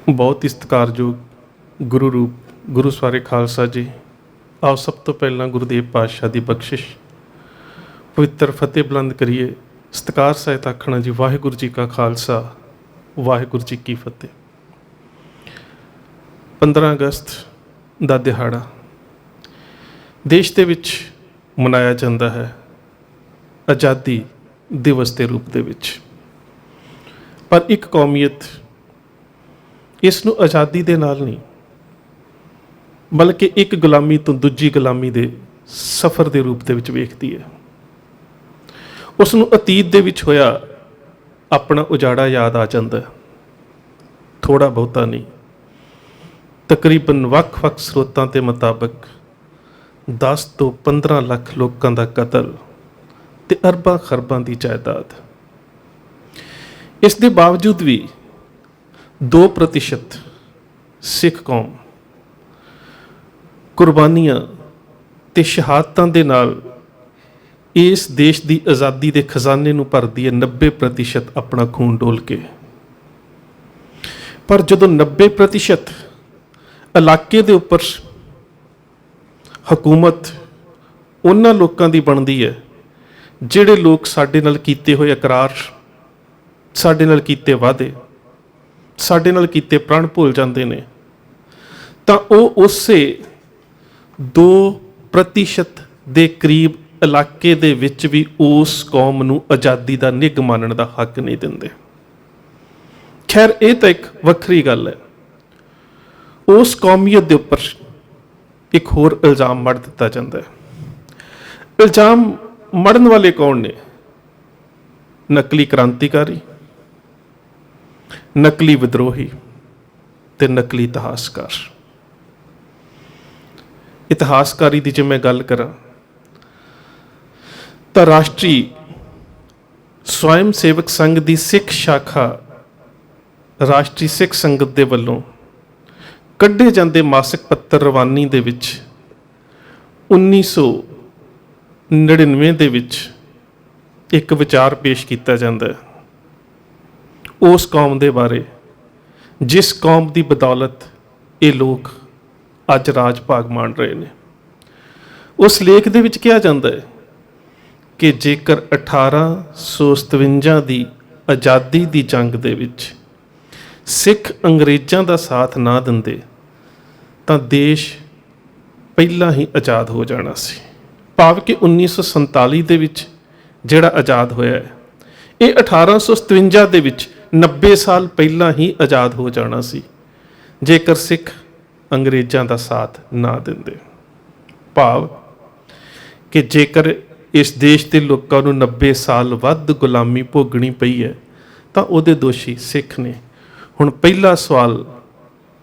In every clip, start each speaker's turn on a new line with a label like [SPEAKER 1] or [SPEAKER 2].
[SPEAKER 1] बहुत ही सत्कारयोग गुरु रूप गुरु सवारे खालसा जी, आओ सब तो पहला गुरुदेव पातशाह की बख्शिश पवित्र फतेह बुलंद करिए। सत्कार सहित आखना जी वाहिगुरू जी का खालसा वाहिगुरू जी की फतेह। 15 अगस्त का दिहाड़ा देश के विच मनाया जाता है आज़ादी दिवस के रूप दे विच, पर एक कौमीयत इसनूं आज़ादी दे नाल नहीं बल्कि एक गुलामी तो दूजी गुलामी दे सफ़र के रूप दे विच वेखदी है। उसनूं अतीत दे विच होया अपना उजाड़ा याद आ जाता है, थोड़ा बहुता नहीं। तकरीबन वख-वख स्रोतां के मुताबिक 10 तो 15 लाख लोगों का कतल ते अरबां खरबां की जायदाद। इस दे बावजूद भी 2% सिख कौम कुर्बानियां ते शहादतां दे नाल इस देश की आज़ादी के खजाने नूं भरदी है 90% अपना खून डोल के। पर जदों 90% इलाके दे उपर हुकूमत उन्हां लोकां दी बनदी है जिहड़े लोग साडे नाल कीते होए इकरार, साडे नाल कीते वादे, साडे नाल कीते प्रण भुल जाते हैं, तो वह उसे 2% के करीब इलाके दे विच भी उस कौम नूं आज़ादी का निग मानण का हक नहीं देंदे। खैर ये तो एक वक्री गल है। उस कौमीयत के उपर एक होर इल्ज़ाम मढ़ दिता जाता है। इल्ज़ाम मढ़न वाले कौन ने? नकली क्रांतिकारी, नकली विद्रोही ते नकली इतिहासकार। इतिहासकारी की जो मैं गल करा तो राष्ट्रीय स्वयं सेवक संघ की सिख शाखा राष्ट्रीय सिख संगत के वलों कढ़े जाते मासिक पत्र रवानी दे विच 1999 दे विच एक विचार पेश किया जाता है उस कौम के बारे जिस कौम की बदौलत ये लोग अज राज भाग मान रहे हैं। उस लेख दे विच कहा जाता है कि जेकर 1857 की आज़ादी की जंग दे विच सिख अंग्रेज़ों का साथ ना दिंदे तो देश पहला ही आज़ाद हो जाना सी। भाव कि 1947 दे विच जिहड़ा आज़ाद होया है ये 1857 दे विच 90 साल पहला ही आज़ाद हो जाना सी जेकर सिख अंग्रेज़ों का साथ ना देंदे। भाव कि जेकर इस देश के लोगों को 90 साल वध गुलामी भोगनी पई है तो उहदे दोषी सिख ने। हुण पहला सवाल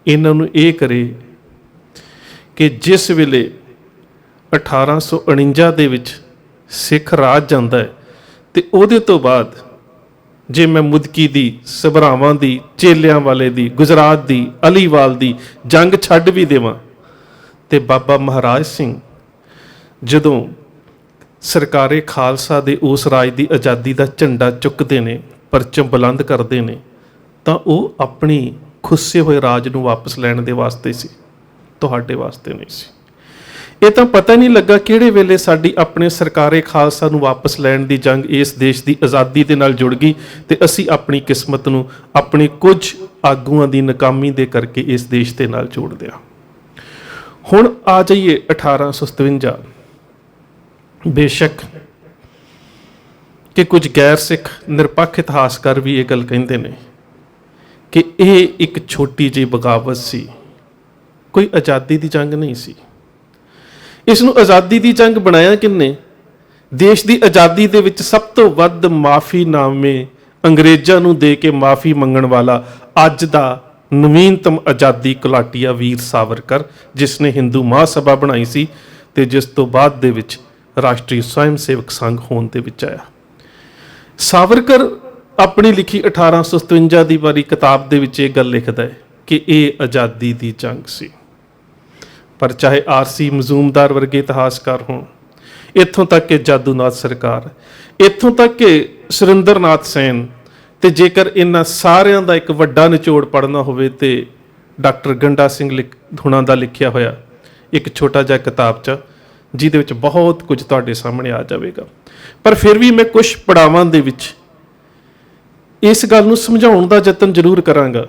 [SPEAKER 1] इन्हां नूं ये करे कि जिस वेले 1849 दे विच सिख राज जांदा है तो उहदे तो बाद जे मैं मुदकी दी, सभरावां दी, चेलियां वाले दी, गुजरात दी, अलीवाल दी जंग छड्ड भी देवां ते बाबा महाराज सिंह जदों सरकारे खालसा दे उस राज की आज़ादी का झंडा चुकते हैं, परचम बुलंद करते हैं, तो वह अपनी खुस्से हुए राज नूं वापस लैण दे वास्ते सी, तुहाडे वास्ते नहीं सी। ये तो पता नहीं लगा किहड़े वेले साडी अपने सरकारे खालसा नूं वापस लैण दी जंग इस देश की आज़ादी दे नाल जुड़ गई ते असी अपनी किस्मत नूं अपनी कुछ आगूआं दी नाकामी दे करके इस देश दे नाल जोड़ दिया। हुण आ जाइए 1857। बेशक कि कुछ गैर सिख निरपक्ष इतिहासकार भी ये गल कहंदे ने कि यह एक छोटी जी बगावत सी, कोई आज़ादी की जंग नहीं सी। इसनूं आज़ादी की जंग बनाया किन्ने? देश की आज़ादी दे विच सब तो वध माफ़ीनामे अंग्रेज़ों नूं दे के माफ़ी मंगण वाला अज दा नवीनतम आज़ादी घुलाटिया वीर सावरकर, जिसने हिंदू महासभा बनाई सी ते जिस तो बाद दे विच राष्ट्रीय स्वयं सेवक संघ होने दे विच आया। सावरकर अपनी लिखी 1857 की वाली किताब दे विच ये गल लिखदा है कि ये आज़ादी की जंग सी। पर चाहे आरसी मजूमदार वर्गे इतिहासकार हों, इत्थों तक कि जादूनाथ सरकार, इत्थों तक कि सुरिंदर नाथ सैन, तो जेकर इन्हां सारियां दा एक वड्डा निचोड़ पढ़ना होवे ते ਡਾਕਟਰ ਗੰਡਾ ਸਿੰਘ ਹੁਣਾਂ ਦਾ ਲਿਖਿਆ ਹੋਇਆ ਇੱਕ ਛੋਟਾ ਜਿਹਾ ਕਿਤਾਬਚਾ, ਜਿਹਦੇ ਵਿੱਚ ਬਹੁਤ ਕੁਝ ਤੁਹਾਡੇ ਸਾਹਮਣੇ ਆ ਜਾਵੇਗਾ। ਪਰ ਫਿਰ ਵੀ ਮੈਂ ਕੁਝ ਪੜਾਵਾਂ ਦੇ ਵਿੱਚ ਇਸ ਗੱਲ ਨੂੰ ਸਮਝਾਉਣ ਦਾ ਯਤਨ ਜ਼ਰੂਰ ਕਰਾਂਗਾ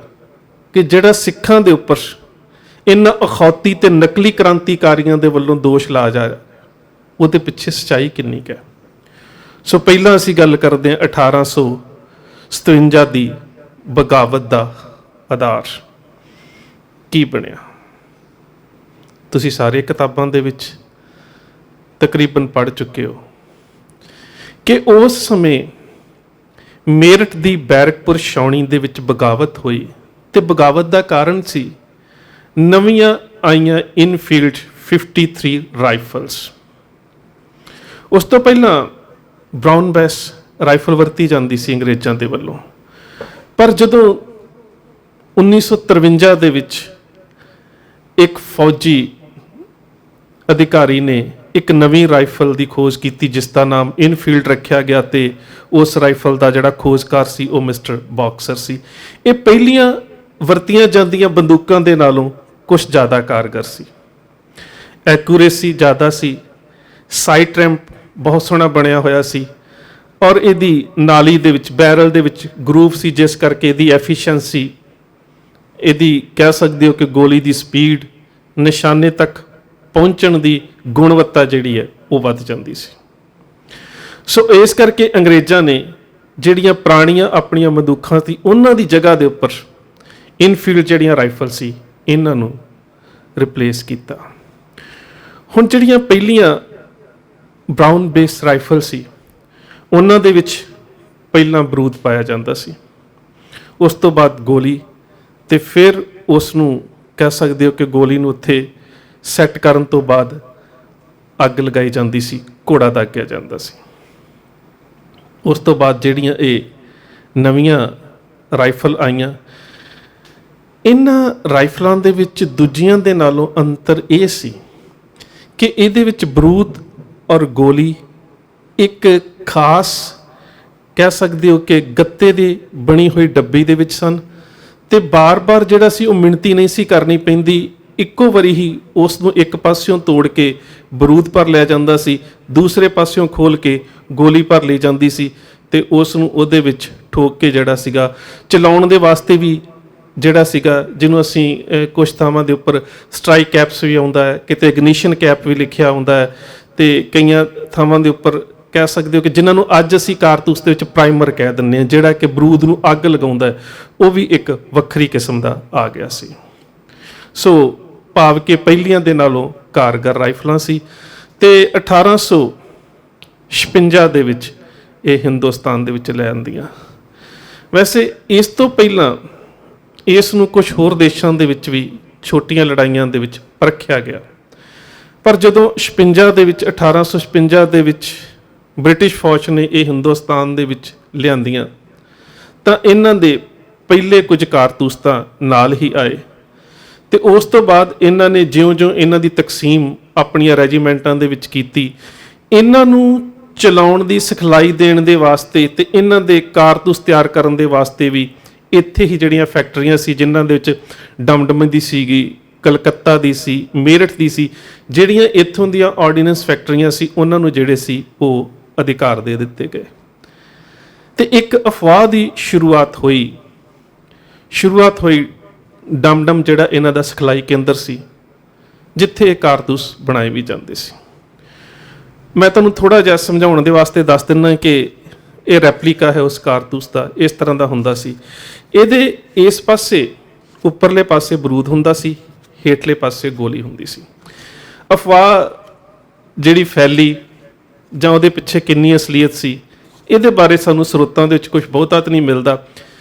[SPEAKER 1] ਕਿ ਜਿਹੜਾ ਸਿੱਖਾਂ ਦੇ ਉੱਪਰ ਇਹਨਾਂ ਅਖੌਤੀ ਤੇ ਨਕਲੀ ਕ੍ਰਾਂਤੀਕਾਰੀਆਂ ਦੇ ਵੱਲੋਂ ਦੋਸ਼ ਲਾਇਆ ਜਾ ਰਿਹਾ, ਉਹਦੇ ਪਿੱਛੇ ਸੱਚਾਈ ਕਿੰਨੀ ਕੁ ਹੈ। ਸੋ ਪਹਿਲਾਂ ਅਸੀਂ ਗੱਲ ਕਰਦੇ ਹਾਂ 1857 ਦੀ ਬਗਾਵਤ ਦਾ ਆਧਾਰ ਕੀ ਬਣਿਆ। ਤੁਸੀਂ ਸਾਰੇ ਕਿਤਾਬਾਂ ਦੇ ਵਿੱਚ ਤਕਰੀਬਨ ਪੜ੍ਹ ਚੁੱਕੇ ਹੋ ਕਿ ਉਸ ਸਮੇਂ ਮੇਰਠ ਦੀ ਬੈਰਕਪੁਰ ਛਾਉਣੀ ਦੇ ਵਿੱਚ ਬਗਾਵਤ ਹੋਈ, ਤੇ ਬਗਾਵਤ ਦਾ ਕਾਰਨ ਸੀ ਨਵੀਆਂ ਆਈਆਂ ਇਨਫੀਲਡ 53 ਰਾਈਫਲਸ। ਉਸ ਤੋਂ ਪਹਿਲਾਂ ਬਰਾਊਨ ਬੈਸ ਰਾਈਫਲ ਵਰਤੀ ਜਾਂਦੀ ਸੀ ਅੰਗਰੇਜ਼ਾਂ ਦੇ ਵੱਲੋਂ, ਪਰ ਜਦੋਂ 1953 ਦੇ ਵਿੱਚ ਇੱਕ ਫੌਜੀ ਅਧਿਕਾਰੀ ਨੇ ਇੱਕ ਨਵੀਂ ਰਾਈਫਲ ਦੀ ਖੋਜ ਕੀਤੀ ਜਿਸ ਦਾ ਨਾਮ ਇਨਫੀਲਡ ਰੱਖਿਆ ਗਿਆ, ਤੇ ਉਸ ਰਾਈਫਲ ਦਾ ਜਿਹੜਾ ਖੋਜਕਾਰ ਸੀ ਉਹ ਮਿਸਟਰ ਬਾਕਸਰ ਸੀ। ਇਹ ਪਹਿਲੀਆਂ ਵਰਤੀਆਂ ਜਾਂਦੀਆਂ ਬੰਦੂਕਾਂ ਦੇ ਨਾਲੋਂ ਕੁਛ ਜ਼ਿਆਦਾ ਕਾਰਗਰ ਸੀ, ਐਕੂਰੇਸੀ ਜ਼ਿਆਦਾ ਸੀ, ਸਾਈਟ ਰੈਂਪ ਬਹੁਤ ਸੋਹਣਾ ਬਣਿਆ ਹੋਇਆ ਸੀ, ਔਰ ਇਹਦੀ ਨਾਲੀ ਦੇ ਵਿੱਚ ਬੈਰਲ ਦੇ ਵਿੱਚ ਗਰੂਵ ਸੀ, ਜਿਸ ਕਰਕੇ ਇਹਦੀ ਐਫੀਸ਼ੀਐਂਸੀ, ਇਹਦੀ ਕਹਿ ਸਕਦੇ ਹੋ ਕਿ ਗੋਲੀ ਦੀ ਸਪੀਡ, ਨਿਸ਼ਾਨੇ ਤੱਕ ਪਹੁੰਚਣ ਦੀ ਗੁਣਵੱਤਾ ਜਿਹੜੀ ਹੈ ਉਹ ਵੱਧ ਜਾਂਦੀ ਸੀ। ਸੋ ਇਸ ਕਰਕੇ ਅੰਗਰੇਜ਼ਾਂ ਨੇ ਜਿਹੜੀਆਂ ਪੁਰਾਣੀਆਂ ਆਪਣੀਆਂ ਬੰਦੂਕਾਂ ਸੀ ਉਹਨਾਂ ਦੀ ਜਗ੍ਹਾ ਦੇ ਉੱਪਰ ਇਨਫੀਲਡ ਜਿਹੜੀਆਂ ਰਾਈਫਲ ਸੀ ਇਹਨਾਂ ਨੂੰ ਰਿਪਲੇਸ ਕੀਤਾ। ਹੁਣ ਜਿਹੜੀਆਂ ਪਹਿਲੀਆਂ ਬਰਾਊਨ ਬੇਸ ਰਾਈਫਲ ਸੀ ਉਹਨਾਂ ਦੇ ਵਿੱਚ ਪਹਿਲਾਂ ਬਰੂਦ ਪਾਇਆ ਜਾਂਦਾ ਸੀ, ਉਸ ਤੋਂ ਬਾਅਦ ਗੋਲੀ, ਤੇ ਫਿਰ ਉਸ ਨੂੰ ਕਹਿ ਸਕਦੇ ਹੋ ਕਿ ਗੋਲੀ ਨੂੰ ਉੱਥੇ ਸੈੱਟ ਕਰਨ ਤੋਂ ਬਾਅਦ ਅੱਗ ਲਗਾਈ ਜਾਂਦੀ ਸੀ, ਘੋੜਾ ਦਾਗਿਆ ਜਾਂਦਾ ਸੀ। ਉਸ ਤੋਂ ਬਾਅਦ ਜਿਹੜੀਆਂ ਇਹ ਨਵੀਆਂ ਰਾਈਫਲ ਆਈਆਂ, ਇਹਨਾਂ ਰਾਈਫਲਾਂ ਦੇ ਵਿੱਚ ਦੂਜੀਆਂ ਦੇ ਨਾਲੋਂ ਅੰਤਰ ਇਹ ਸੀ ਕਿ ਇਹਦੇ ਵਿੱਚ ਬਰੂਦ ਔਰ ਗੋਲੀ ਇੱਕ ਖਾਸ ਕਹਿ ਸਕਦੇ ਹੋ ਕਿ ਗੱਤੇ ਦੀ ਬਣੀ ਹੋਈ ਡੱਬੀ ਦੇ ਵਿੱਚ ਸਨ, ਤੇ ਬਾਰ-ਬਾਰ ਜਿਹੜਾ ਸੀ ਉਹ ਮਿਣਤੀ ਨਹੀਂ ਸੀ ਕਰਨੀ ਪੈਂਦੀ, ਇੱਕੋ ਵਾਰੀ ਹੀ ਉਸ ਨੂੰ ਇੱਕ ਪਾਸਿਓਂ ਤੋੜ ਕੇ ਬਰੂਦ ਭਰ ਲਿਆ ਜਾਂਦਾ ਸੀ, ਦੂਸਰੇ ਪਾਸਿਓਂ ਖੋਲ ਕੇ ਗੋਲੀ ਭਰ ਲਈ ਜਾਂਦੀ ਸੀ, ਤੇ ਉਸ ਨੂੰ ਉਹਦੇ ਵਿੱਚ ਠੋਕ ਕੇ ਜਿਹੜਾ ਸੀਗਾ ਚਲਾਉਣ ਦੇ ਵਾਸਤੇ ਵੀ ਜਿਹੜਾ ਸੀਗਾ, ਜਿਹਨੂੰ ਅਸੀਂ ਕੁਛ ਥਾਵਾਂ ਦੇ ਉੱਪਰ ਸਟ੍ਰਾਈਕ ਕੈਪਸ ਵੀ ਆਉਂਦਾ ਹੈ, ਕਿਤੇ ਇਗਨੀਸ਼ਨ ਕੈਪ ਵੀ ਲਿਖਿਆ ਹੁੰਦਾ ਹੈ, ਤੇ ਕਈਆਂ ਥਾਵਾਂ ਦੇ ਉੱਪਰ ਕਹਿ ਸਕਦੇ ਹੋ ਕਿ ਜਿਨ੍ਹਾਂ ਨੂੰ ਅੱਜ ਅਸੀਂ ਕਾਰਤੂਸ ਦੇ ਵਿੱਚ ਪ੍ਰਾਈਮਰ ਕਹਿ ਦਿੰਦੇ ਹਾਂ, ਜਿਹੜਾ ਕਿ ਬਰੂਦ ਨੂੰ ਅੱਗ ਲਗਾਉਂਦਾ ਹੈ, ਉਹ ਵੀ ਇੱਕ ਵੱਖਰੀ ਕਿਸਮ ਦਾ ਆ ਗਿਆ ਸੀ। ਸੋ ਭਾਵ ਕਿ ਪਹਿਲੀਆਂ ਦੇ ਨਾਲੋਂ ਕਾਰਗਰ ਰਾਈਫਲਾਂ ਸੀ, ਤੇ 1856 ਦੇ ਵਿੱਚ ਇਹ ਹਿੰਦੁਸਤਾਨ ਦੇ ਵਿੱਚ ਲੈ ਆਂਦੀਆਂ। ਵੈਸੇ ਇਸ ਤੋਂ ਪਹਿਲਾਂ ਇਸ ਨੂੰ ਕੁਝ ਹੋਰ ਦੇਸ਼ਾਂ ਦੇ ਵਿੱਚ ਵੀ ਛੋਟੀਆਂ ਲੜਾਈਆਂ ਦੇ ਵਿੱਚ ਪਰਖਿਆ ਗਿਆ, ਪਰ ਜਦੋਂ 1856 ਦੇ ਵਿੱਚ ਬ੍ਰਿਟਿਸ਼ ਫੌਜ ਨੇ ਇਹ ਹਿੰਦੁਸਤਾਨ ਦੇ ਵਿੱਚ ਲਿਆਂਦੀਆਂ ਤਾਂ ਇਹਨਾਂ ਦੇ ਪਹਿਲੇ ਕੁਝ ਕਾਰਤੂਸ ਤਾਂ ਨਾਲ ਹੀ ਆਏ, ਤੇ ਉਸ ਤੋਂ ਬਾਅਦ ਇਹਨਾਂ ਨੇ ਜਿਉਂ-ਜਿਉਂ ਇਹਨਾਂ ਦੀ ਤਕਸੀਮ ਆਪਣੀਆਂ ਰੈਜੀਮੈਂਟਾਂ ਦੇ ਵਿੱਚ ਕੀਤੀ, ਇਹਨਾਂ ਨੂੰ ਚਲਾਉਣ ਦੀ ਸਿਖਲਾਈ ਦੇਣ ਦੇ ਵਾਸਤੇ ਤੇ ਇਹਨਾਂ ਦੇ ਕਾਰਤੂਸ ਤਿਆਰ ਕਰਨ ਦੇ ਵਾਸਤੇ ਵੀ ਇੱਥੇ ਹੀ ਜਿਹੜੀਆਂ ਫੈਕਟਰੀਆਂ ਸੀ, ਜਿਨ੍ਹਾਂ ਦੇ ਵਿੱਚ ਡਮਡਮ ਦੀ ਸੀਗੀ, ਕਲਕੱਤਾ ਦੀ ਸੀ, ਮੇਰਠ ਦੀ ਸੀ, ਜਿਹੜੀਆਂ ਇੱਥੋਂ ਦੀਆਂ ਆਰਡੀਨੈਂਸ ਫੈਕਟਰੀਆਂ ਸੀ, ਉਹਨਾਂ ਨੂੰ ਜਿਹੜੇ ਸੀ ਉਹ ਅਧਿਕਾਰ ਦੇ ਦਿੱਤੇ ਗਏ, ਤੇ ਇੱਕ ਅਫਵਾਹ ਦੀ ਸ਼ੁਰੂਆਤ ਹੋਈ। ਡਮਡਮ ਜਿਹੜਾ ਇਹਨਾਂ ਦਾ ਸਿਖਲਾਈ ਕੇਂਦਰ ਸੀ, ਜਿੱਥੇ ਇਹ ਕਾਰਤੂਸ ਬਣਾਏ ਵੀ ਜਾਂਦੇ ਸੀ। ਮੈਂ ਤੁਹਾਨੂੰ ਥੋੜ੍ਹਾ ਜਿਹਾ ਸਮਝਾਉਣ ਦੇ ਵਾਸਤੇ ਦੱਸ ਦਿੰਦਾ ਕਿ ਇਹ ਰੈਪਲੀਕਾ ਹੈ ਉਸ ਕਾਰਤੂਸ ਦਾ, ਇਸ ਤਰ੍ਹਾਂ ਦਾ ਹੁੰਦਾ ਸੀ। ਇਹਦੇ ਇਸ ਪਾਸੇ ਉੱਪਰਲੇ ਪਾਸੇ ਬਰੂਦ ਹੁੰਦਾ ਸੀ, ਹੇਠਲੇ ਪਾਸੇ ਗੋਲੀ ਹੁੰਦੀ ਸੀ। ਅਫਵਾਹ ਜਿਹੜੀ ਫੈਲੀ ਜਾਂ ਉਹਦੇ ਪਿੱਛੇ ਕਿੰਨੀ ਅਸਲੀਅਤ ਸੀ, ਇਹਦੇ ਬਾਰੇ ਸਾਨੂੰ ਸਰੋਤਾਂ ਦੇ ਵਿੱਚ ਕੁਝ ਬਹੁਤਾ ਤਾਂ ਨਹੀਂ ਮਿਲਦਾ,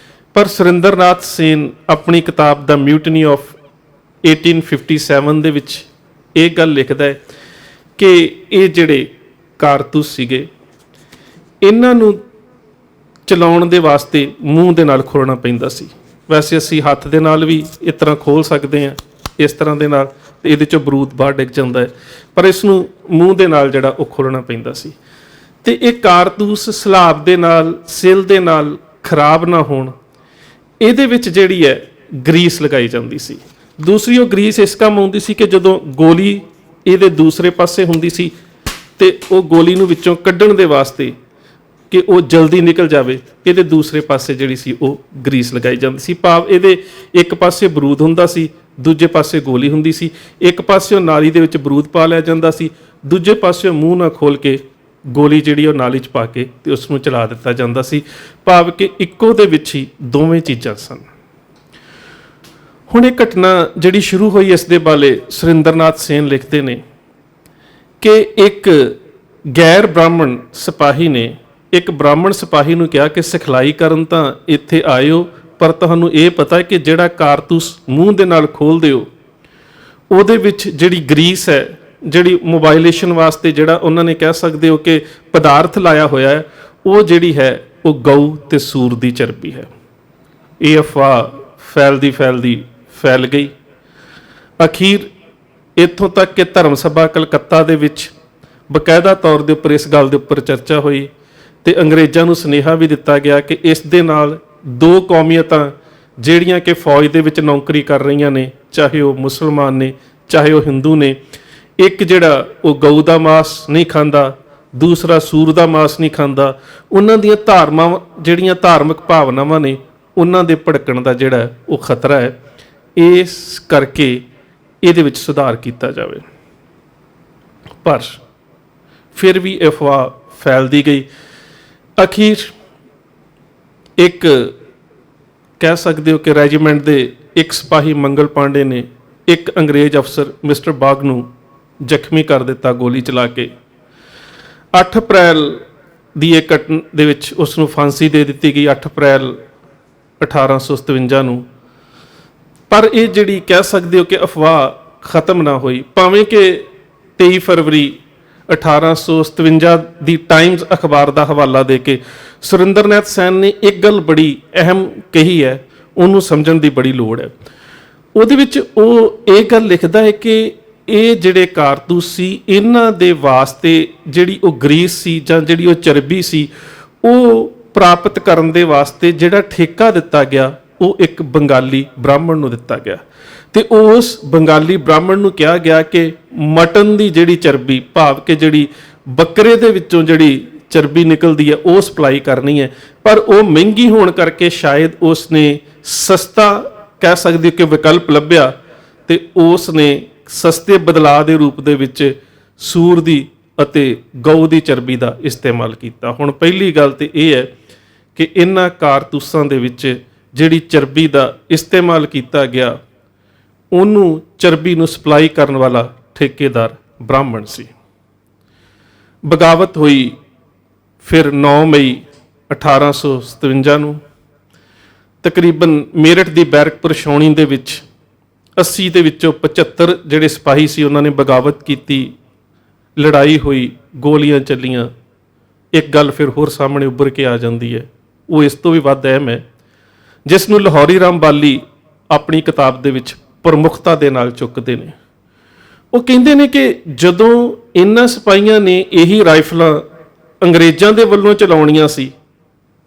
[SPEAKER 1] ਪਰ ਸੁਰਿੰਦਰਨਾਥ ਸੇਨ ਆਪਣੀ ਕਿਤਾਬ ਦਾ ਮਿਊਟਨੀ ਆਫ 1857 ਦੇ ਵਿੱਚ ਇਹ ਗੱਲ ਲਿਖਦਾ ਹੈ ਕਿ ਇਹ ਜਿਹੜੇ ਕਾਰਤੂਸ ਸੀਗੇ, ਇਹਨਾਂ ਨੂੰ ਚਲਾਉਣ ਦੇ ਵਾਸਤੇ ਮੂੰਹ ਦੇ ਨਾਲ ਖੋਲ੍ਹਣਾ ਪੈਂਦਾ ਸੀ। ਵੈਸੇ ਅਸੀਂ ਹੱਥ ਦੇ ਨਾਲ ਵੀ ਇਸ ਤਰ੍ਹਾਂ ਖੋਲ੍ਹ ਸਕਦੇ ਹਾਂ, ਇਸ ਤਰ੍ਹਾਂ ਦੇ ਨਾਲ, ਤੇ ਇਹਦੇ 'ਚੋਂ ਬਰੂਦ ਬਾਹਰ ਡਿੱਗ ਜਾਂਦਾ ਹੈ, ਪਰ ਇਸ ਨੂੰ ਮੂੰਹ ਦੇ ਨਾਲ ਜਿਹੜਾ ਉਹ ਖੋਲ੍ਹਣਾ ਪੈਂਦਾ ਸੀ। ਤੇ ਇਹ ਕਾਰਤੂਸ ਸਲਾਬ ਦੇ ਨਾਲ, ਸਿਲ ਦੇ ਨਾਲ ਖਰਾਬ ਨਾ ਹੋਣ, ਇਹਦੇ ਵਿੱਚ ਜਿਹੜੀ ਹੈ ਗਰੀਸ ਲਗਾਈ ਜਾਂਦੀ ਸੀ। ਦੂਸਰੀ ਉਹ ਗਰੀਸ ਇਸ ਕੰਮ ਆਉਂਦੀ ਸੀ ਕਿ ਜਦੋਂ ਗੋਲੀ ਇਹਦੇ ਦੂਸਰੇ ਪਾਸੇ ਹੁੰਦੀ ਸੀ ਤੇ ਉਹ ਗੋਲੀ ਨੂੰ ਵਿੱਚੋਂ ਕੱਢਣ ਦੇ ਵਾਸਤੇ ਕਿ ਉਹ ਜਲਦੀ ਨਿਕਲ ਜਾਵੇ, ਇਹਦੇ ਦੂਸਰੇ ਪਾਸੇ ਜਿਹੜੀ ਸੀ ਉਹ ਗਰੀਸ ਲਗਾਈ ਜਾਂਦੀ ਸੀ। ਭਾਵ ਇਹਦੇ ਇੱਕ ਪਾਸੇ ਬਰੂਦ ਹੁੰਦਾ ਸੀ, ਦੂਜੇ ਪਾਸੇ ਗੋਲੀ ਹੁੰਦੀ ਸੀ। ਇੱਕ ਪਾਸੇ ਨਾਲੀ ਦੇ ਵਿੱਚ ਬਰੂਦ ਪਾ ਲਿਆ ਜਾਂਦਾ ਸੀ, ਦੂਜੇ ਪਾਸੇ ਮੂੰਹ ਨਾ ਖੋਲ ਕੇ ਗੋਲੀ ਜਿਹੜੀ ਉਹ ਨਾਲੀ 'ਚ ਪਾ ਕੇ ਤੇ ਉਸ ਨੂੰ ਚਲਾ ਦਿੱਤਾ ਜਾਂਦਾ ਸੀ। ਭਾਵ ਕਿ ਇੱਕੋ ਦੇ ਵਿੱਚ ਹੀ ਦੋਵੇਂ ਚੀਜ਼ਾਂ ਸਨ। ਹੁਣ ਇਹ ਘਟਨਾ ਜਿਹੜੀ ਸ਼ੁਰੂ ਹੋਈ ਇਸ ਦੇ ਬਾਰੇ ਸੁਰਿੰਦਰਨਾਥ ਸੇਨ ਲਿਖਦੇ ਨੇ ਕਿ ਇੱਕ ਗੈਰ ਬ੍ਰਾਹਮਣ ਸਿਪਾਹੀ ਨੇ ਇੱਕ ਬ੍ਰਾਹਮਣ ਸਿਪਾਹੀ ਨੂੰ ਕਿਹਾ ਕਿ ਸਿਖਲਾਈ ਕਰਨ ਤਾਂ ਇੱਥੇ ਆਇਓ, ਪਰ ਤੁਹਾਨੂੰ ਇਹ ਪਤਾ ਹੈ ਕਿ ਜਿਹੜਾ ਕਾਰਤੂਸ ਮੂੰਹ ਦੇ ਨਾਲ ਖੋਲਦੇ ਹੋ ਉਹਦੇ ਵਿੱਚ ਜਿਹੜੀ ਗਰੀਸ ਹੈ, ਜਿਹੜੀ ਮੋਬਾਈਲੇਸ਼ਨ ਵਾਸਤੇ ਜਿਹੜਾ ਉਹਨਾਂ ਨੇ ਕਹਿ ਸਕਦੇ ਹੋ ਕਿ ਪਦਾਰਥ ਲਾਇਆ ਹੋਇਆ ਹੈ, ਉਹ ਜਿਹੜੀ ਹੈ ਉਹ ਗਊ ਤੇ ਸੂਰ ਦੀ ਚਰਬੀ ਹੈ। ਇਹ ਅਫਵਾਹ ਫੈਲਦੀ ਫੈਲ ਗਈ। ਅਖੀਰ ਇੱਥੋਂ ਤੱਕ ਕਿ ਧਰਮ ਸਭਾ ਕਲਕੱਤਾ ਦੇ ਵਿੱਚ ਬਕਾਇਦਾ ਤੌਰ ਦੇ ਉੱਪਰ ਇਸ ਗੱਲ ਦੇ ਉੱਪਰ ਚਰਚਾ ਹੋਈ ਤੇ ਅੰਗਰੇਜ਼ਾਂ ਨੂੰ ਸੁਨੇਹਾ ਵੀ ਦਿੱਤਾ ਗਿਆ ਕਿ ਇਸ ਦੇ ਨਾਲ ਦੋ ਕੌਮੀਅਤਾਂ ਜਿਹੜੀਆਂ ਕਿ ਫੌਜ ਦੇ ਵਿੱਚ ਨੌਕਰੀ ਕਰ ਰਹੀਆਂ ਨੇ, ਚਾਹੇ ਉਹ ਮੁਸਲਮਾਨ ਨੇ ਚਾਹੇ ਉਹ ਹਿੰਦੂ ਨੇ, ਇੱਕ ਜਿਹੜਾ ਉਹ ਗਊ ਦਾ ਮਾਸ ਨਹੀਂ ਖਾਂਦਾ, ਦੂਸਰਾ ਸੂਰ ਦਾ ਮਾਸ ਨਹੀਂ ਖਾਂਦਾ, ਉਹਨਾਂ ਦੀਆਂ ਜਿਹੜੀਆਂ ਧਾਰਮਿਕ ਭਾਵਨਾਵਾਂ ਨੇ ਉਹਨਾਂ ਦੇ ਭੜਕਣ ਦਾ ਜਿਹੜਾ ਉਹ ਖਤਰਾ ਹੈ। ਇਸ ਕਰਕੇ ਇਹਦੇ ਵਿੱਚ ਸੁਧਾਰ ਕੀਤਾ ਜਾਵੇ। ਪਰ ਫਿਰ ਵੀ ਅਫਵਾਹ ਫੈਲਦੀ ਗਈ। ਅਖੀਰ ਇੱਕ ਕਹਿ ਸਕਦੇ ਹੋ ਕਿ ਰੈਜੀਮੈਂਟ ਦੇ ਇੱਕ ਸਿਪਾਹੀ ਮੰਗਲ ਪਾਂਡੇ ਨੇ ਇੱਕ ਅੰਗਰੇਜ਼ ਅਫਸਰ ਮਿਸਟਰ ਬਾਗ ਨੂੰ ਜ਼ਖਮੀ ਕਰ ਦਿੱਤਾ ਗੋਲੀ ਚਲਾ ਕੇ। 8 ਅਪ੍ਰੈਲ ਦੀ ਇਹ ਘਟਨਾ ਦੇ ਵਿੱਚ ਉਸ ਨੂੰ ਫਾਂਸੀ ਦੇ ਦਿੱਤੀ ਗਈ, 8 ਅਪ੍ਰੈਲ 1857 ਨੂੰ। ਪਰ ਇਹ ਜਿਹੜੀ ਕਹਿ ਸਕਦੇ ਹੋ ਕਿ ਅਫਵਾਹ ਖਤਮ ਨਾ ਹੋਈ, ਭਾਵੇਂ ਕਿ 23 ਫਰਵਰੀ 1857 ਦੀ ਟਾਈਮਜ਼ ਅਖਬਾਰ ਦਾ ਹਵਾਲਾ ਦੇ ਕੇ ਸੁਰਿੰਦਰਨਾਥ ਸੈਨ ਨੇ ਇੱਕ ਗੱਲ ਬੜੀ ਅਹਿਮ ਕਹੀ ਹੈ, ਉਹਨੂੰ ਸਮਝਣ ਦੀ ਬੜੀ ਲੋੜ ਹੈ। ਉਹਦੇ ਵਿੱਚ ਉਹ ਇਹ ਗੱਲ ਲਿਖਦਾ ਹੈ ਕਿ ਇਹ ਜਿਹੜੇ ਕਾਰਤੂਸ ਸੀ ਇਹਨਾਂ ਦੇ ਵਾਸਤੇ ਜਿਹੜੀ ਉਹ ਗਰੀਸ ਸੀ ਜਾਂ ਜਿਹੜੀ ਉਹ ਚਰਬੀ ਸੀ ਉਹ ਪ੍ਰਾਪਤ ਕਰਨ ਦੇ ਵਾਸਤੇ ਜਿਹੜਾ ਠੇਕਾ ਦਿੱਤਾ ਗਿਆ ਉਹ ਇੱਕ ਬੰਗਾਲੀ ਬ੍ਰਾਹਮਣ ਨੂੰ ਦਿੱਤਾ ਗਿਆ ਤੇ ਉਸ ਬੰਗਾਲੀ ਬ੍ਰਾਹਮਣ ਨੂੰ ਕਿਹਾ ਗਿਆ ਕਿ ਮਟਨ ਦੀ ਜਿਹੜੀ ਚਰਬੀ, ਭਾਵ ਕਿ ਜਿਹੜੀ ਬੱਕਰੇ ਦੇ ਵਿੱਚੋਂ ਜਿਹੜੀ ਚਰਬੀ ਨਿਕਲਦੀ ਹੈ ਉਹ ਸਪਲਾਈ ਕਰਨੀ ਹੈ। ਪਰ ਉਹ ਮਹਿੰਗੀ ਹੋਣ ਕਰਕੇ ਸ਼ਾਇਦ ਉਸ ਨੇ ਸਸਤਾ ਕਹਿ ਸਕਦੇ ਕਿ ਵਿਕਲਪ ਲੱਭਿਆ ਤੇ ਉਸ ਨੇ ਸਸਤੇ ਬਦਲਾਅ ਦੇ ਰੂਪ ਦੇ ਵਿੱਚ ਸੂਰ ਦੀ ਅਤੇ ਗਊ ਦੀ ਚਰਬੀ ਦਾ ਇਸਤੇਮਾਲ ਕੀਤਾ। ਹੁਣ ਪਹਿਲੀ ਗੱਲ ਤੇ ਇਹ ਹੈ ਕਿ ਇਹਨਾਂ ਕਾਰਤੂਸਾਂ ਦੇ ਵਿੱਚ ਜਿਹੜੀ ਚਰਬੀ ਦਾ ਇਸਤੇਮਾਲ ਕੀਤਾ ਗਿਆ ਉਹਨੂੰ ਚਰਬੀ ਨੂੰ ਸਪਲਾਈ ਕਰਨ ਵਾਲਾ ਠੇਕੇਦਾਰ ਬ੍ਰਾਹਮਣ ਸੀ। ਬਗਾਵਤ ਹੋਈ ਫਿਰ 9 ਮਈ 1857 ਨੂੰ ਤਕਰੀਬਨ ਮੇਰਠ ਦੀ ਬੈਰਕਪੁਰ ਛਾਉਣੀ ਦੇ ਵਿੱਚ 80 ਦੇ ਵਿੱਚੋਂ 75 ਜਿਹੜੇ ਸਿਪਾਹੀ ਸੀ ਉਹਨਾਂ ਨੇ ਬਗਾਵਤ ਕੀਤੀ, ਲੜਾਈ ਹੋਈ, ਗੋਲੀਆਂ ਚੱਲੀਆਂ। ਇੱਕ ਗੱਲ ਫਿਰ ਹੋਰ ਸਾਹਮਣੇ ਉੱਭਰ ਕੇ ਆ ਜਾਂਦੀ ਹੈ, ਉਹ ਇਸ ਤੋਂ ਵੀ ਵੱਧ ਅਹਿਮ ਹੈ, ਜਿਸ ਨੂੰ ਲਾਹੌਰੀ ਰਾਮ ਬਾਲੀ ਆਪਣੀ ਕਿਤਾਬ ਦੇ ਵਿੱਚ ਪ੍ਰਮੁੱਖਤਾ ਦੇ ਨਾਲ ਚੁੱਕਦੇ ਨੇ। ਉਹ ਕਹਿੰਦੇ ਨੇ ਕਿ ਜਦੋਂ ਇਹਨਾਂ ਸਿਪਾਹੀਆਂ ਨੇ ਇਹੀ ਰਾਈਫਲਾਂ ਅੰਗਰੇਜ਼ਾਂ ਦੇ ਵੱਲੋਂ ਚਲਾਉਣੀਆਂ ਸੀ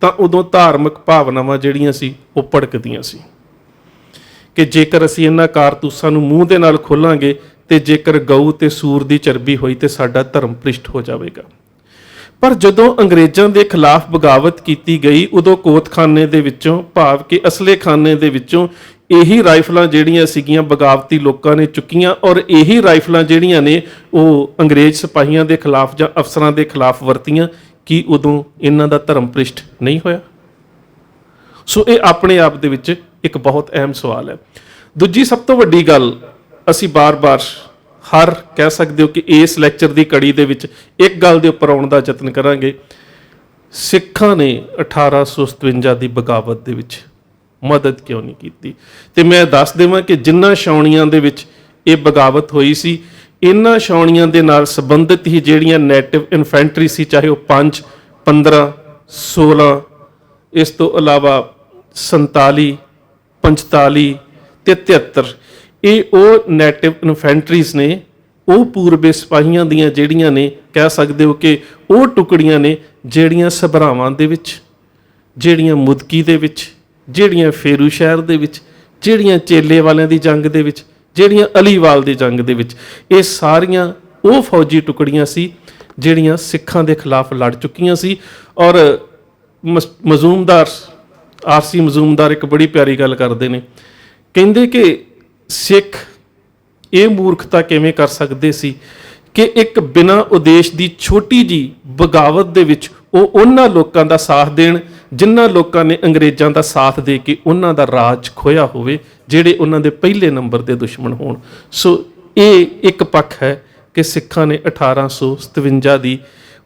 [SPEAKER 1] ਤਾਂ ਉਦੋਂ ਧਾਰਮਿਕ ਭਾਵਨਾਵਾਂ ਜਿਹੜੀਆਂ ਸੀ ਉਹ ਭੜਕਦੀਆਂ ਸੀ ਕਿ ਜੇਕਰ ਅਸੀਂ ਇਹਨਾਂ ਕਾਰਤੂਸਾਂ ਨੂੰ ਮੂੰਹ ਦੇ ਨਾਲ ਖੋਲਾਂਗੇ ਤੇ ਜੇਕਰ ਗਊ ਤੇ ਸੂਰ ਦੀ ਚਰਬੀ ਹੋਈ ਤੇ ਸਾਡਾ ਧਰਮ ਭ੍ਰਿਸ਼ਟ ਹੋ ਜਾਵੇਗਾ। ਪਰ ਜਦੋਂ ਅੰਗਰੇਜ਼ਾਂ ਦੇ ਖਿਲਾਫ ਬਗਾਵਤ ਕੀਤੀ ਗਈ ਉਦੋਂ ਕੋਤਖਾਨੇ ਦੇ ਵਿੱਚੋਂ, ਭਾਵ ਕਿ ਅਸਲੇਖਾਨੇ ਦੇ ਵਿੱਚੋਂ ਇਹੀ ਰਾਈਫਲਾਂ ਜਿਹੜੀਆਂ ਸੀਗੀਆਂ ਬਗਾਵਤੀ ਲੋਕਾਂ ਨੇ ਚੁੱਕੀਆਂ ਔਰ ਇਹੀ ਰਾਈਫਲਾਂ ਜਿਹੜੀਆਂ ਨੇ ਉਹ ਅੰਗਰੇਜ਼ ਸਿਪਾਹੀਆਂ ਦੇ ਖਿਲਾਫ ਜਾਂ ਅਫਸਰਾਂ ਦੇ ਖਿਲਾਫ ਵਰਤੀਆਂ। ਕੀ ਉਦੋਂ ਇਹਨਾਂ ਦਾ ਧਰਮ ਭ੍ਰਿਸ਼ਟ ਨਹੀਂ ਹੋਇਆ? ਸੋ ਇਹ ਆਪਣੇ ਆਪ ਦੇ ਵਿੱਚ ਇੱਕ ਬਹੁਤ ਅਹਿਮ ਸਵਾਲ ਹੈ। ਦੂਜੀ ਸਭ ਤੋਂ ਵੱਡੀ ਗੱਲ ਅਸੀਂ ਬਾਰ-ਬਾਰ ਹਰ ਕਹਿ ਸਕਦੇ ਹੋ ਕਿ ਇਸ ਲੈਕਚਰ ਦੀ ਕੜੀ ਦੇ ਵਿੱਚ ਇੱਕ ਗੱਲ ਦੇ ਉੱਪਰ ਆਉਣ ਦਾ ਯਤਨ ਕਰਾਂਗੇ। ਸਿੱਖਾਂ ਨੇ 1857 ਦੀ ਬਗਾਵਤ ਦੇ ਵਿੱਚ ਮਦਦ ਕਿਉਂ ਨਹੀਂ ਕੀਤੀ? ਤੇ ਮੈਂ ਦੱਸ ਦੇਵਾਂ ਕਿ ਜਿਨ੍ਹਾਂ ਛਾਉਣੀਆਂ ਦੇ ਵਿੱਚ ਇਹ ਬਗਾਵਤ ਹੋਈ ਸੀ, ਇਹਨਾਂ ਛਾਉਣੀਆਂ ਦੇ ਨਾਲ ਸੰਬੰਧਿਤ ਹੀ ਜਿਹੜੀਆਂ ਨੈਟਿਵ ਇਨਫੈਂਟਰੀ ਸੀ, ਚਾਹੇ ਉਹ 5, 15, 16, ਇਸ ਤੋਂ ਇਲਾਵਾ 47, 45 ਤੇ 73, ਇਹ ਉਹ ਨੈਟਿਵ ਇਨਫੈਂਟਰੀਜ਼ ਨੇ, ਉਹ ਪੂਰਬੀ ਸਿਪਾਹੀਆਂ ਦੀਆਂ ਜਿਹੜੀਆਂ ਨੇ ਕਹਿ ਸਕਦੇ ਹੋ ਕਿ ਉਹ ਟੁਕੜੀਆਂ ਨੇ ਜਿਹੜੀਆਂ ਸਭਰਾਵਾਂ ਦੇ ਵਿੱਚ, ਜਿਹੜੀਆਂ ਮੁਦਕੀ ਦੇ ਵਿੱਚ, ਜਿਹੜੀਆਂ ਫੇਰੂ ਸ਼ਹਿਰ ਦੇ ਵਿੱਚ, ਜਿਹੜੀਆਂ ਚੇਲੇ ਵਾਲਿਆਂ ਦੀ ਜੰਗ ਦੇ ਵਿੱਚ, ਜਿਹੜੀਆਂ ਅਲੀਵਾਲ ਦੀ ਜੰਗ ਦੇ ਵਿੱਚ, ਇਹ ਸਾਰੀਆਂ ਉਹ ਫੌਜੀ ਟੁਕੜੀਆਂ ਸੀ ਜਿਹੜੀਆਂ ਸਿੱਖਾਂ ਦੇ ਖਿਲਾਫ ਲੜ ਚੁੱਕੀਆਂ ਸੀ। ਔਰ ਮਜ਼ੂਮਦਾਰ ਆਰਸੀ ਮਜ਼ੂਮਦਾਰ ਇੱਕ ਬੜੀ ਪਿਆਰੀ ਗੱਲ ਕਰਦੇ ਨੇ, ਕਹਿੰਦੇ ਕਿ ਸਿੱਖ ਇਹ ਮੂਰਖਤਾ ਕਿਵੇਂ ਕਰ ਸਕਦੇ ਸੀ ਕਿ ਇੱਕ ਬਿਨਾਂ ਉਦੇਸ਼ ਦੀ ਛੋਟੀ ਜੀ ਬਗਾਵਤ ਦੇ ਵਿੱਚ ਉਹ ਉਹਨਾਂ ਲੋਕਾਂ ਦਾ ਸਾਥ ਦੇਣ ਜਿਨ੍ਹਾਂ ਲੋਕਾਂ ਨੇ ਅੰਗਰੇਜ਼ਾਂ ਦਾ ਸਾਥ ਦੇ ਕੇ ਉਹਨਾਂ ਦਾ ਰਾਜ ਖੋਇਆ ਹੋਵੇ, ਜਿਹੜੇ ਉਹਨਾਂ ਦੇ ਪਹਿਲੇ ਨੰਬਰ ਦੇ ਦੁਸ਼ਮਣ ਹੋਣ। ਸੋ ਇਹ ਇੱਕ ਪੱਖ ਹੈ ਕਿ ਸਿੱਖਾਂ ਨੇ 1857 ਦੀ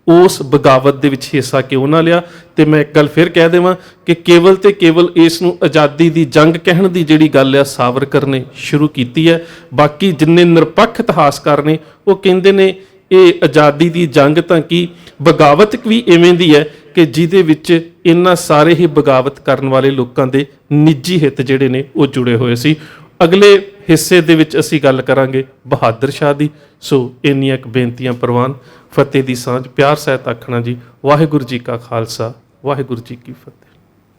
[SPEAKER 1] ਉਸ ਬਗਾਵਤ ਦੇ ਵਿੱਚ ਹਿੱਸਾ ਕਿਉਂ ਨਾ ਲਿਆ। ਤੇ ਮੈਂ ਇੱਕ ਗੱਲ ਫਿਰ ਕਹਿ ਦੇਵਾਂ ਕਿ ਕੇਵਲ ਤੇ ਕੇਵਲ ਇਸ ਨੂੰ ਆਜ਼ਾਦੀ ਦੀ ਜੰਗ ਕਹਿਣ ਦੀ ਜਿਹੜੀ ਗੱਲ ਆ ਸਾਵਰਕਰ ਨੇ ਸ਼ੁਰੂ ਕੀਤੀ ਹੈ। ਬਾਕੀ ਜਿੰਨੇ ਨਿਰਪੱਖ ਇਤਿਹਾਸਕਾਰ ਨੇ ਉਹ ਕਹਿੰਦੇ ਨੇ ਇਹ ਆਜ਼ਾਦੀ ਦੀ ਜੰਗ ਤਾਂ ਕੀ ਬਗਾਵਤ ਵੀ ਇਵੇਂ ਦੀ ਹੈ ਕਿ ਜਿਹਦੇ ਵਿੱਚ ਇਹਨਾਂ ਸਾਰੇ ਹੀ ਬਗਾਵਤ ਕਰਨ ਵਾਲੇ ਲੋਕਾਂ ਦੇ ਨਿੱਜੀ ਹਿੱਤ ਜਿਹੜੇ ਨੇ ਉਹ ਜੁੜੇ ਹੋਏ ਸੀ। ਅਗਲੇ ਹਿੱਸੇ ਦੇ ਵਿੱਚ ਅਸੀਂ ਗੱਲ ਕਰਾਂਗੇ ਬਹਾਦਰ ਸ਼ਾਹ ਦੀ। ਸੋ ਇੰਨੀਆਂ ਕੁ ਬੇਨਤੀਆਂ ਪ੍ਰਵਾਨ। ਫਤਿਹ ਦੀ ਸਾਂਝ ਪਿਆਰ ਸਹਿਤ ਆਖਣਾ ਜੀ। ਵਾਹਿਗੁਰੂ ਜੀ ਕਾ ਖਾਲਸਾ, ਵਾਹਿਗੁਰੂ ਜੀ ਕੀ ਫਤਿਹ।